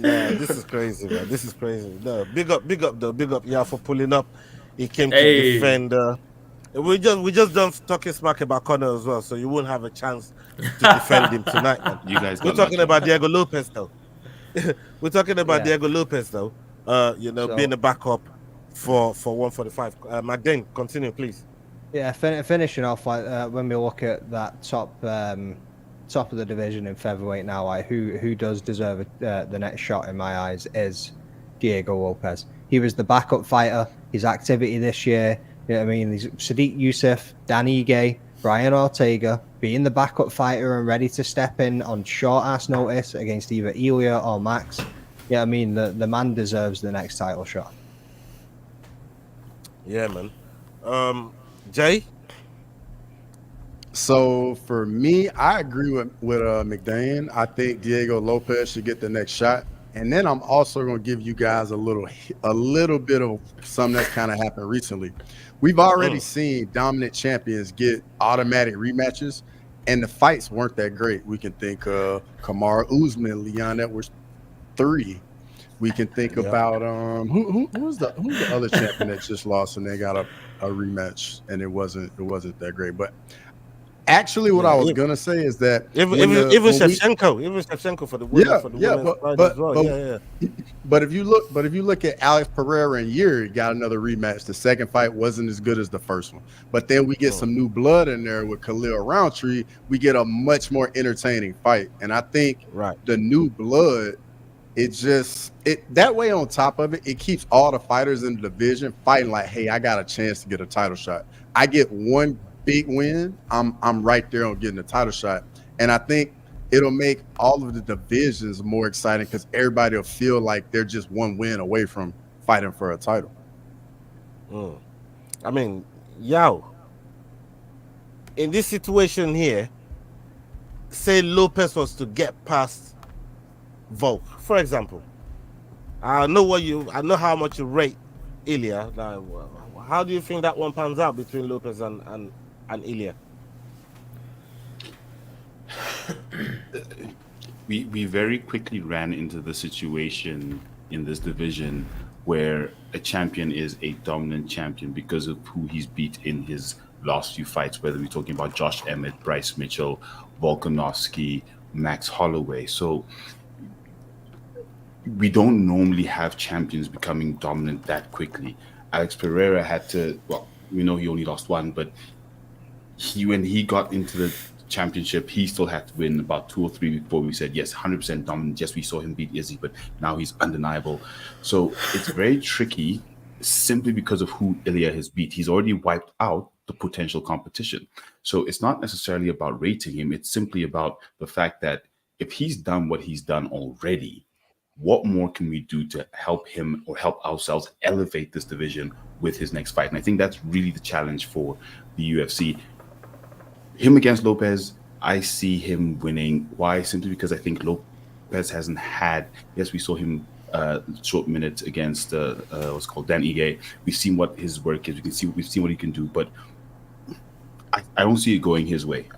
Nah, this is crazy, man. This is crazy. No, big up, though. Big up, yeah, for pulling up. He came to Hey, defend. We just done talking smack about Conor as well, so you won't have a chance to defend him tonight, man. You guys We're got talking lucky. about Diego Lopez, though. We're talking about Yeah. Diego Lopez, though. Being So the backup for 145. McDane, continue, please. yeah, finishing off like when we look at that top of the division in featherweight now, like who does deserve the next shot in my eyes is Diego Lopez. He was the backup fighter. His activity this year, you know what I mean? He's Sadiq Youssef, Dan Ige, Brian Ortega being the backup fighter and ready to step in on short ass notice against either Elia or Max. Yeah, I mean the man deserves the next title shot. Yeah, man. Jay. So for me, I agree with McDane. I think Diego Lopez should get the next shot. And then I'm also going to give you guys a little bit of something that's kind of happened recently. We've already seen dominant champions get automatic rematches, and the fights weren't that great. We can think Kamaru Usman, Leon Edwards 3. We can think about who's the other champion that just lost and they got a rematch and it wasn't that great. But actually, what I was gonna say is that Even Shevchenko for the women's side as well. But if you look at Alex Pereira and Yuri got another rematch. The second fight wasn't as good as the first one. But then we get some new blood in there with Khalil Roundtree. We get a much more entertaining fight. And I think the new blood, that way on top of it, it keeps all the fighters in the division fighting like, hey, I got a chance to get a title shot. I get one big win, I'm right there on getting a title shot. And I think it'll make all of the divisions more exciting because everybody will feel like they're just one win away from fighting for a title. I mean, in this situation here, say Lopez was to get past Volk, for example. I know how much you rate Ilya. Now, how do you think that one pans out between Lopez and Ilya? We very quickly ran into the situation in this division where a champion is a dominant champion because of who he's beat in his last few fights, whether we're talking about Josh Emmett, Bryce Mitchell, Volkanovski, Max Holloway. So we don't normally have champions becoming dominant that quickly. Alex Pereira had to, we know he only lost one, but when he got into the championship, he still had to win about 2 or 3 before we said, yes, 100% dominant. Yes, we saw him beat Izzy, but now he's undeniable. So it's very tricky simply because of who Ilya has beat. He's already wiped out the potential competition. So it's not necessarily about rating him. It's simply about the fact that if he's done what he's done already, what more can we do to help him or help ourselves elevate this division with his next fight? And I think that's really the challenge for the UFC. Him against Lopez, I see him winning. Why? Simply because I think Lopez hasn't had, yes, we saw him short minutes against what's called Dan Ige. We've seen what his work is. We've seen what he can do, but I don't see it going his way.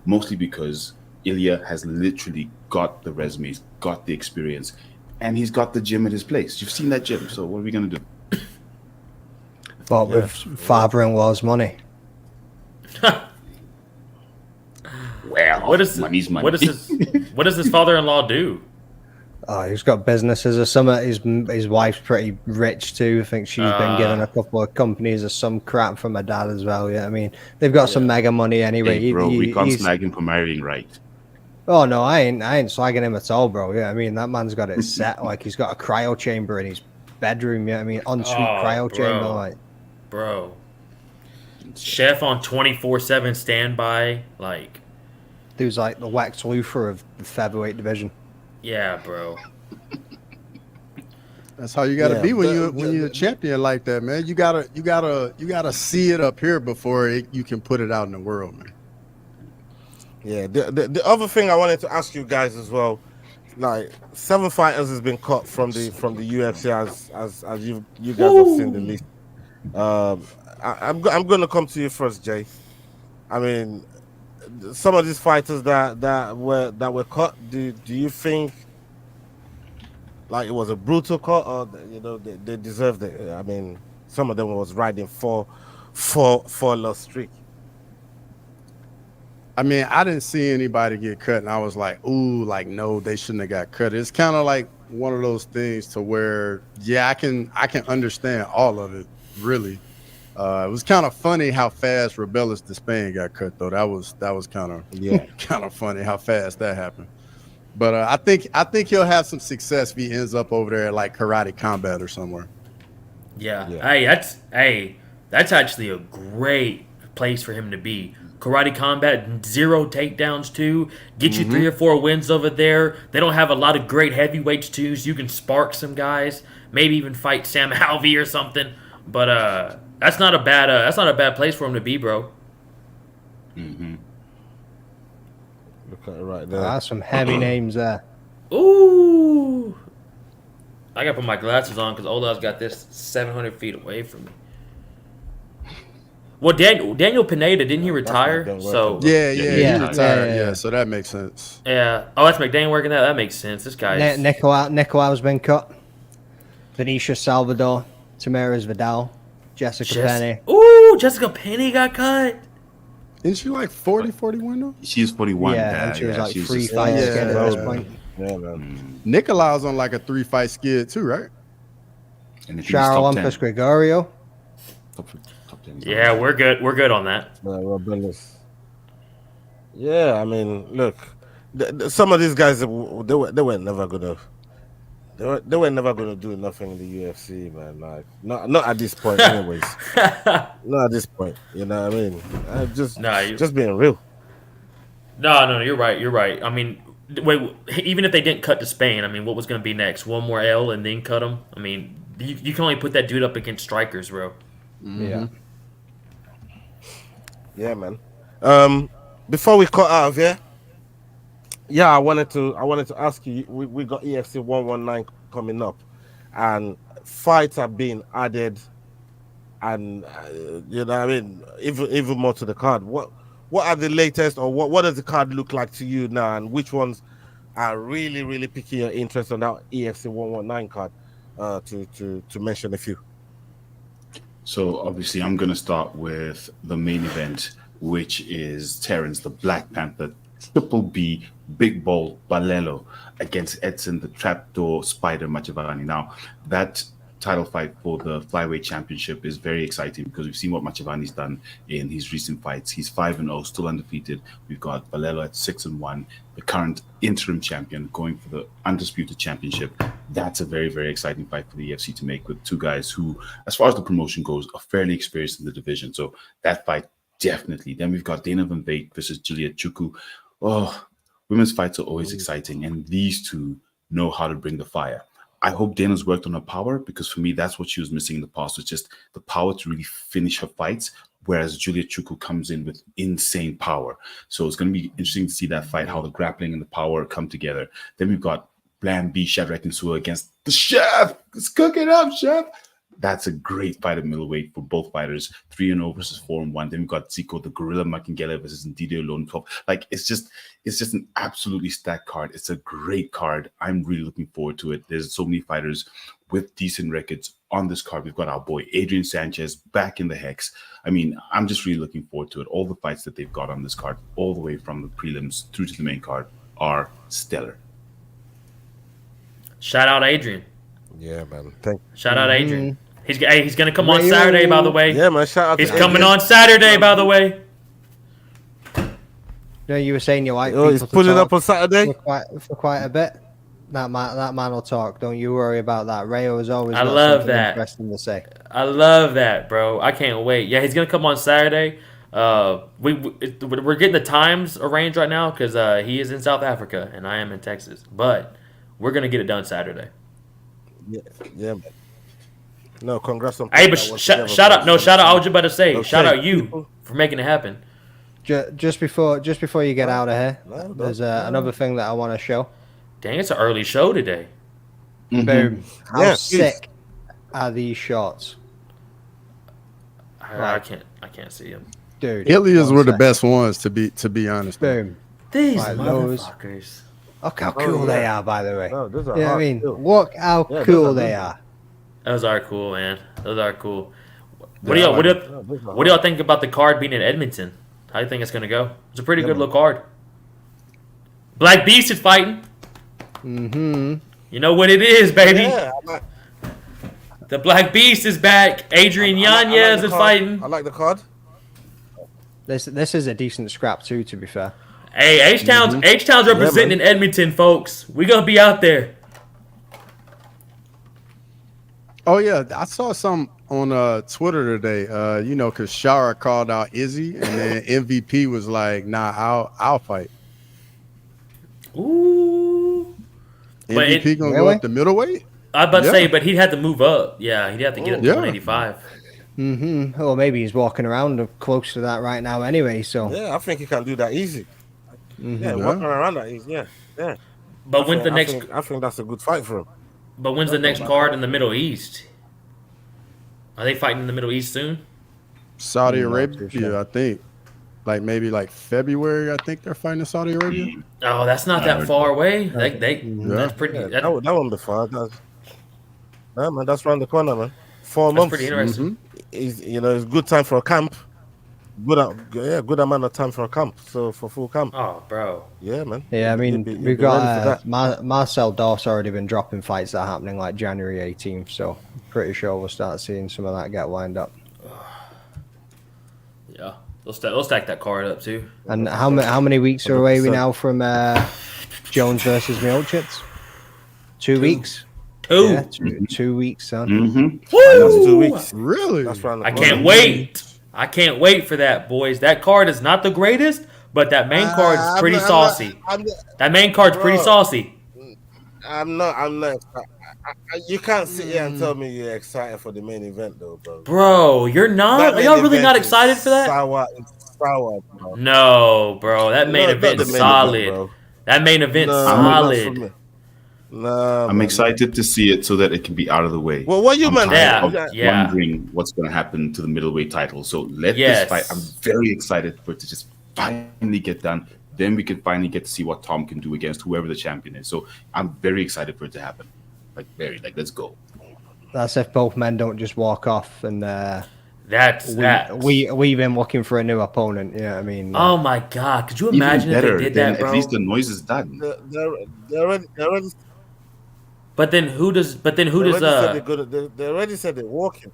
Mostly because Ilya has literally got the resumes, got the experience, and he's got the gym at his place. You've seen that gym. So what are we going to do? But with father-in-law's money. Well, money's money. What does his father-in-law do? Oh, he's got businesses or something. His wife's pretty rich too. I think she's been given a couple of companies or some crap from her dad as well. Yeah, I mean they've got some mega money anyway. Hey, bro, we can't slag him for marrying right. Oh no, I ain't slagging him at all, bro. Yeah, I mean that man's got it set. Like he's got a cryo chamber in his bedroom. Yeah, I mean ensuite cryo chamber. Like, bro, chef on 24/7 standby. Like, dude's like the Lex Luthor of the featherweight division. Yeah, bro. That's how you gotta be when you're a champion like that, man. You gotta see it up here before you can put it out in the world, man. Yeah, the other thing I wanted to ask you guys as well, like 7 fighters has been cut from the UFC as you guys have seen the list. I'm going to come to you first, Jay. I mean, some of these fighters that were cut, do you think like it was a brutal cut, or they deserved it? I mean, some of them was riding four loss streak. I mean, I didn't see anybody get cut, and I was like, "Ooh, like no, they shouldn't have got cut." It's kind of like one of those things to where, yeah, I can understand all of it. Really, it was kind of funny how fast Rebellis Despain got cut, though. That was kind of kind of funny how fast that happened. But I think he'll have some success if he ends up over there at like Karate Combat or somewhere. Yeah. Yeah. That's actually a great place for him to be. Karate Combat, 0 takedowns too. Get you 3 or 4 wins over there. They don't have a lot of great heavyweights too, so you can spark some guys. Maybe even fight Sam Alvey or something. But that's not a bad place for him to be, bro. Mm-hmm. Look at it right there. That's some heavy names there. Ooh. I gotta put my glasses on because Ola's got this 700 feet away from me. Well, Daniel Pineda, didn't he retire? So Yeah, he Yeah. retired. Yeah. So that makes sense. yeah. Oh, that's McDaniel working that. That makes sense. This guy's Nicolau's been cut. Venetia Salvador, Tamaris Vidal, Jessica Penny. Ooh, Jessica Penny got cut. Isn't she like 40, 41 though? She's 41. Yeah, and she was like she's 3 just- fights Yeah, scared at this yeah. point. Yeah, man. Nicolau's on like a 3-fight skid too, right? And if he's Shara top Olympus 10, Gregorio. top 10, he's Yeah, on. we're good. We're good on that. Rebellious. Yeah, I mean, look, some of these guys they were never gonna. They were never gonna do nothing in the UFC, man. Like, not at this point, anyways. Not at this point, you know what I mean? Just being real. No, you're right. You're right. I mean, wait, even if they didn't cut to Spain, I mean, what was going to be next? One more L and then cut him? I mean, you can only put that dude up against strikers, bro. Yeah. Yeah, man. Before we cut out of here, I wanted to ask you. We got EFC 119 coming up, and fights are being added, and you know what I mean, even more to the card. What are the latest, or what does the card look like to you now, and which ones are really piquing your interest on that EFC 119 card? To mention a few. So obviously, I'm going to start with the main event, which is Terrence, the Black Panther, Triple B, Big Ball Balelo against Edson, the Trapdoor Spider Machavani. Now, that title fight for the flyweight championship is very exciting because we've seen what Machavani's done in his recent fights. He's 5-0, still undefeated. We've got Balelo at 6-1, the current interim champion going for the undisputed championship. That's a very, very exciting fight for the UFC to make with two guys who, as far as the promotion goes, are fairly experienced in the division. So that fight, definitely. Then we've got Dana Van Veit versus Juliet Chuku. Oh, women's fights are always exciting, and these two know how to bring the fire. I hope Dana's worked on her power, because for me, that's what she was missing in the past, was just the power to really finish her fights, whereas Juliet Chuku comes in with insane power. So it's going to be interesting to see that fight, how the grappling and the power come together. Then we've got Blam B, Shadrack Nsua against the Chef. It's cooking up, Chef. That's a great fight at middleweight for both fighters. 3-0 versus 4-1. Then we've got Zico, the Gorilla Makingele versus Ndidi Olone 12. Like, it's just an absolutely stacked card. It's a great card. I'm really looking forward to it. There's so many fighters with decent records on this card. We've got our boy Adrian Sanchez back in the Hex. I mean, I'm just really looking forward to it. All the fights that they've got on this card, all the way from the prelims through to the main card, are stellar. Shout out Adrian. Yeah, man. Shout out Adrian. He's gonna come on Saturday, by the way. Yeah, man. Shout out. He's to coming Adrian. on Saturday, by the way. No, you were saying you like Oh, he's people to pulling talk up on Saturday. for quite a bit. That man will talk. Don't you worry about that. Rayo is always. I got love something that. Interesting to say. I love that, bro. I can't wait. Yeah, he's gonna come on Saturday. We're getting the times arranged right now because he is in South Africa and I am in Texas. But we're gonna get it done Saturday. Yeah, man. No, congrats on. Hey, but shout out! No, shout out! I was just about to say, Okay. shout out you for making it happen. Just before you get out of here, no, there's another thing that I want to show. Dang, it's an early show today. Boom! How Yeah, sick are these shorts? I can't see him. Dude, Ilias were the sec. best ones to be honest. Boom. These Like those. motherfuckers. Look how Oh, cool they yeah. are, by the way. No, those are You know what I hard mean? too. Look how Yeah, those cool are they good. are. Those are cool, man. Those are cool. What do Yeah, y'all what do Yeah, y'all, those are what do y'all think about the card being in Edmonton? How do you think it's gonna go? It's a pretty Yeah, good man. little card. Black Beast is fighting. Mm-hmm. You know what it is, baby. Yeah, I like, The Black Beast is back. Adrian I like Yanez the is card. fighting. I like the card. This is a decent scrap too, to be fair. Hey, H-Town's representing man. in Edmonton, folks. We gonna be out there. Oh yeah, I saw some on Twitter today. Because Shara called out Izzy, and then MVP was like, "Nah, I'll fight." Ooh. But MVP gonna go Really? up to middleweight. I was about to Yeah. say, but he'd have to move up. Yeah, he'd have to get up to Yeah. 185. Mm-hmm. Or maybe he's walking around close to that right now anyway, so. Yeah, I think he can do that easy. Mhm. Yeah, Yeah. walking around that easy. Yeah. But when's the next? I think that's a good fight for him. But when's the next card in the Middle East? Are they fighting in the Middle East soon? Saudi I'm not Arabia, too sure. I think. Maybe February, I think they're fighting in Saudi Arabia. Oh, that's not that far away. That's pretty. Yeah, That, that won't be far. Yeah, man, that's around the corner, man. 4 that's months. pretty interesting. It's good time for a camp. Good amount of time for a camp. So for full camp. Oh, bro. Yeah, man. Yeah, I mean, You'd be we've ready for got that. Marcel Dorf's already been dropping fights that are happening January 18th, so pretty sure we'll start seeing some of that get lined up. Yeah, they'll stack that card up too. And how many weeks are away we 100%. now from Jones versus Miocic? 2 weeks? Two. Yeah, 2 weeks, son. Mm-hmm. That's Woo! 2 weeks. Really? That's around the I corner. can't wait. I can't wait for that, boys. That card is not the greatest, but that main card's pretty saucy. That main card's pretty Bro. saucy. I'm not. You can't sit here and tell me you're excited for the main event, though, bro. Bro, you're not? That Are main y'all really event not is excited for that? It's sour, bro. No, bro. That main No, not event the is main solid. event, bro. That main event's No, not for solid. me. Nah, I'm man. excited to see it so that it can be out of the way. Well, what you I'm meant? tired Yeah, of yeah. wondering what's going to happen to the middleweight title. So let Yes. this fight. I'm very excited for it to just finally get done. Then we can finally get to see what Tom can do against whoever the champion is. So I'm very excited for it to happen. Let's go. That's if both men don't just walk off and That's that. we've been looking for a new opponent. You know what I mean? Oh my god! Could you Even imagine if better, they did then that, bro? at least the noise is done. They're already But then who does? said they already said they're walking.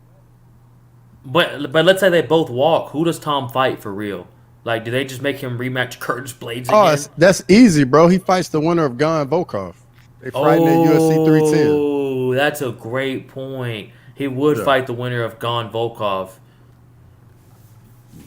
But let's say they both walk. Who does Tom fight for real? Like, do they just make him rematch Curtis Blades Oh, again? that's easy, bro. He fights the winner of Gon Volkov. They fighting at UFC 310. Oh, that's a great point. He would Yeah. fight the winner of Gon Volkov.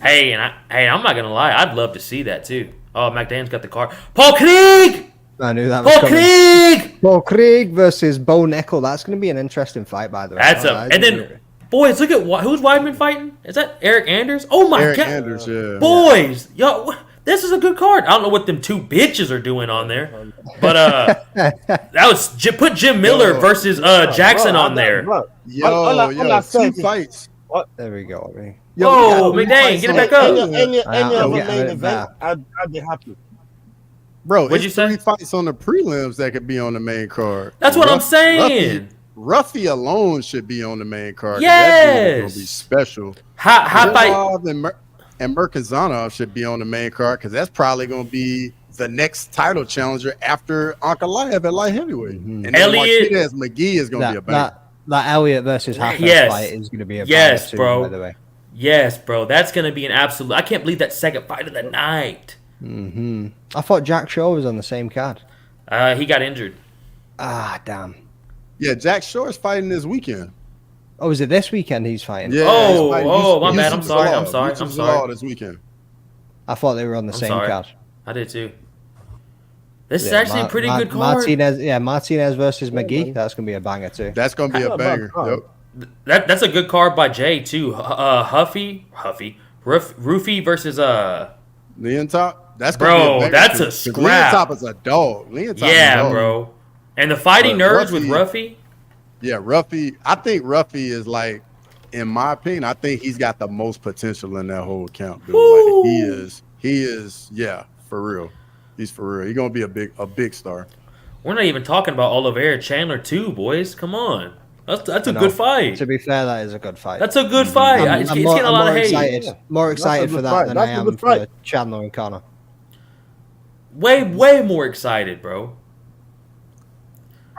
Hey, I'm not gonna lie. I'd love to see that too. Oh, McDaniel's got the card. Paul Krieg. I knew that was Paul coming. Krieg. Paul Krieg versus Bo Nickel. That's going to be an interesting fight, by the way. That's Oh, and then boys, look at who's Weidman fighting? Is that Eric Anders? Oh my Eric god, Anders, yeah. boys, yo, this is a good card. I don't know what them two bitches are doing on there, but that was put Jim Miller versus Jackson on there. Bro, Yo, I said two is- fights. there we go. I mean, Whoa, we got McDaniel, fights get it on back the up. prelims. Any I'm other getting main it event, back. I'd be happy. Bro, What'd you it's say? 3 fights on the prelims that could be on the main card. That's what I'm saying. Ruffy alone should be on the main card. 'cause Yes. that dude is gonna be special. How fight? Volkov and Murkazanov should be on the main card because that's probably gonna be the next title challenger after Ankalaev at light heavyweight. And then Elliott- Martinez McGee is gonna be a banger. that Elliott versus Hackers Yes. fight is going to be a Yes, banger too, bro. by the way. Yes, bro, that's gonna be an absolute. I can't believe that second fight of the night. I thought Jack Shaw was on the same card. He got injured. Ah, damn. Yeah, Jack Shore's fighting this weekend. Oh, is it this weekend he's fighting? Yeah, Oh, he's fighting my bad. I'm Yusuf sorry. Zalal. Yusuf I'm Zalal sorry. this weekend. I thought they were on the I'm same sorry. card. I did too. This is Yeah, actually a pretty good card. Martinez versus McGee. That's going to be a banger too. That's gonna be a Not a banger. bad card. Yep. That's a good card by Jay too. Roofy versus Leon Top. That's gonna Bro, be a banger that's too, a 'cause Leon scrap. Top is a dog. Leon Top is a yeah, dog. bro. And the fighting But nerds with Ruffy- Ruffy. Yeah, Ruffy. I think Ruffy is like in my opinion, I think he's got the most potential in that whole camp, dude. Like he is, yeah, for real. He's for real. He's gonna be a big star. We're not even talking about Oliveira Chandler too, boys. Come on, that's a No, good fight. To be fair, that is a good fight. That's a good fight. I'm, It's I'm getting a lot of hate. excited, more That's a excited good for that fight. than That's I a am good for fight. Chandler and Conor. Way more excited, bro.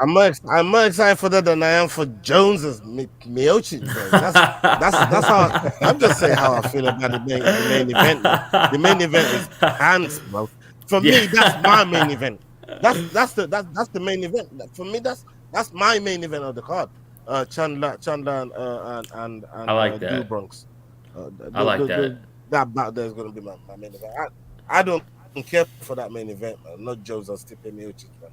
I'm more excited for that than I am for Jones's Miocic, bro. That's how I'm just saying how I feel about the main event. Man. The main event is hands, bro. For me, that's my main event. That's the main event. For me, that's my main event of the card. Chandler and I like that. Drew Bronx. I like that. That bout there is going to be my main event. I don't care for that main event, man. Not Jones or Stipe Miocic, man.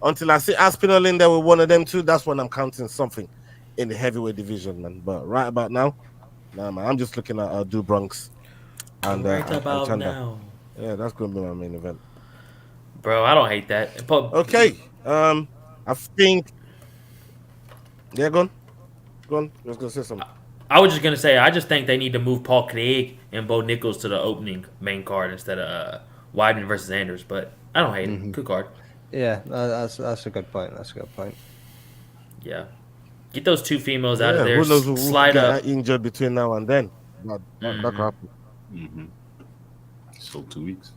Until I see Aspinall in there with one of them two, that's when I'm counting something in the heavyweight division, man. But right about now, nah, man. I'm just looking at Drew Bronx and about Chandler. now, Yeah, that's going to be my main event. bro. I don't hate that. Okay. I think. Yeah, go on. I was gonna say something. I was just gonna say, I just think they need to move Paul Craig and Bo Nichols to the opening main card instead of Weidman versus Anders. But I don't hate it. Good card. Yeah, that's a good point. That's a good point. Yeah, get those two females out of Yeah, there. who knows who Slide get up. injured between now and then? That could happen. Mm-hmm. So 2 weeks.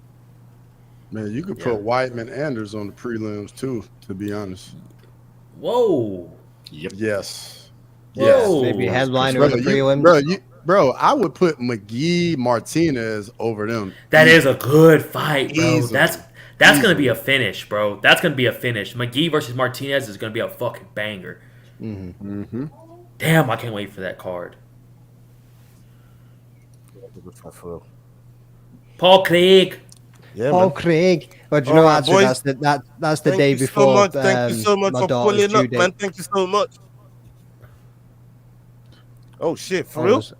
Man, you could put Whiteman Anders on the prelims too, to be honest. Whoa. Yep. Yes. Whoa. Maybe headliner Bro, of the prelims. bro, I would put McGee Martinez over them. That is a good fight, bro. Easily. That's gonna be a finish, bro. That's gonna be a finish. McGee versus Martinez is gonna be a fucking banger. Mm-hmm. Damn, I can't wait for that card. Paul Craig. Yeah, Paul man. Craig. But you All know, right, actually, boys. that's the Thank day you so before. much. Thank you so much my for daughter's pulling due up, date. man. Thank you so much. Oh shit, for real? Almost.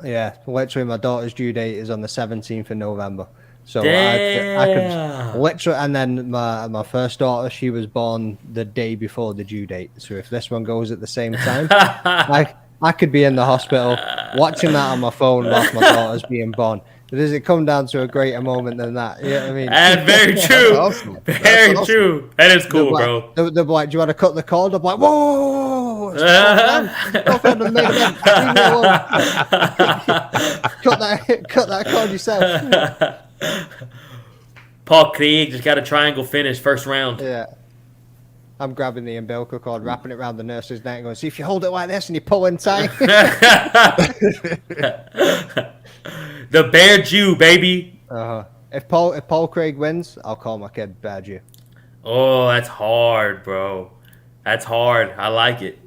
Yeah, literally, my daughter's due date is on the 17th of November. So I Damn. could literally, and then my first daughter, she was born the day before the due date. So if this one goes at the same time, I could be in the hospital watching that on my phone whilst my daughter's being born. But does it come down to a greater moment than that? You know what I mean? And very true. That's awesome. Very That's true. That is cool, bro. They're like, do you want to cut the cord? I'm like, whoa! Stop on the main event. Leave me alone. cut that cord yourself. Paul Craig just got a triangle finish first round. Yeah. I'm grabbing the umbilical cord, wrapping it around the nurse's neck, and going, see if you hold it like this and you pull in tight. The Bear Jew, baby. If Paul Craig wins, I'll call my kid Bear Jew. Oh, that's hard, bro. That's hard. I like it.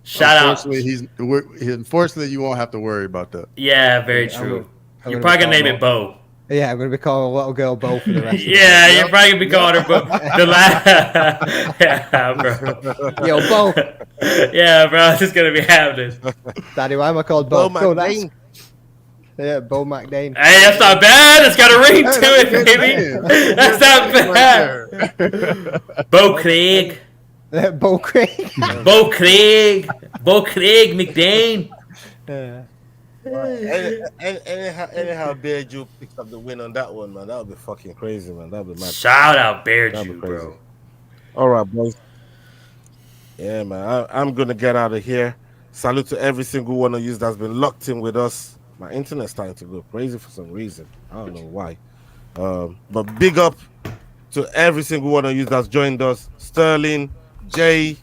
Shout out. Unfortunately, you won't have to worry about that. Yeah, very true. I'm You're gonna probably going to be name it Bo. Yeah, I'm going to be calling a little girl Bo for the rest of the Yeah, you're probably going to be calling her Bo. Yeah, bro. Yo, Bo. Yeah, bro. It's just going to be happening. Daddy, why am I called Bo? Bo Go, McDane. Yeah, Bo McDane. Hey, that's not bad. It's got a ring to it, baby. That's not bad. Bo Craig. Bo Craig. Bo Craig. Bo Craig McDane. Anyhow, Bear Jew picked up the win on that one, man. That would be fucking crazy, man. That would be mad. Shout out Bear That'd be Jew, crazy. bro. All right, boys. Yeah, man. I'm gonna get out of here. Salute to every single one of you that's been locked in with us. My internet's starting to go crazy for some reason. I don't know why. But big up to every single one of you that's joined us. Sterling, Jay,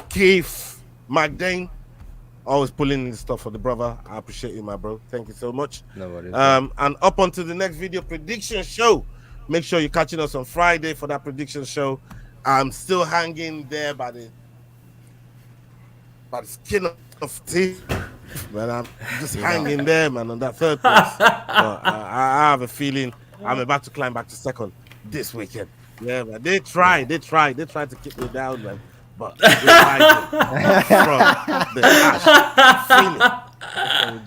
Keith, McDane. Always pulling in the stuff for the brother. I appreciate you, my bro. Thank you so much. No worries. And up onto the next video prediction show. Make sure you're catching us on Friday for that prediction show. I'm still hanging there by the skin of teeth, man. I'm just hanging there, man, on that third place. I have a feeling I'm about to climb back to second this weekend. Yeah, man. They tried to keep me down, man. But from the ash,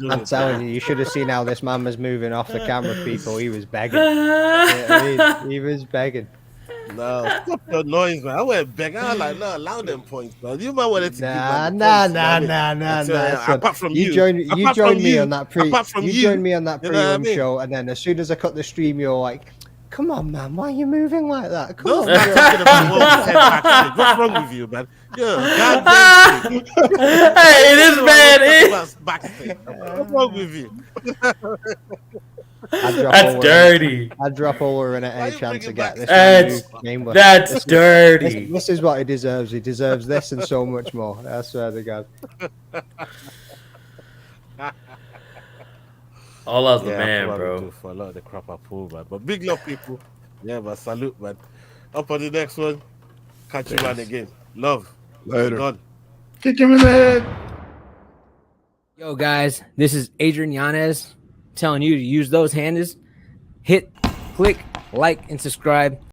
I'm telling you, you should have seen how this man was moving off the camera, people. He was begging. Yeah, he was begging. No, stop your noise, man. I went back. I was like, no, allow them points, man. You might want to give Nah, man the nah, points, you know what I nah, mean? nah, nah, So, nah. son. apart from You joined me on that apart from you you, joined me on that you know what I pre-run mean? show, and then as soon as I cut the stream, you're like, "Come on, man, why are you moving like that? Come Those on, man bro." talking about what we said backstage. What's wrong with you, man? Yeah, goddamn. Hey, this man is. Backstage. What's wrong with you? That's dirty. I'd drop Ola in Why at any you chance to bringing get back this. That's game. that's dirty. This is what he deserves. He deserves this and so much more. I swear to God. All out the Yeah, man, I probably do bro. for a lot of the crap I pull, man. But big love, people. Yeah, man. Salute, man. Up on the next one. Catch you, man, again. Love. Later. God. Kick him in the head. Yo, guys, this is Adrian Yanez telling you to use those handles. Hit, click, like, and subscribe.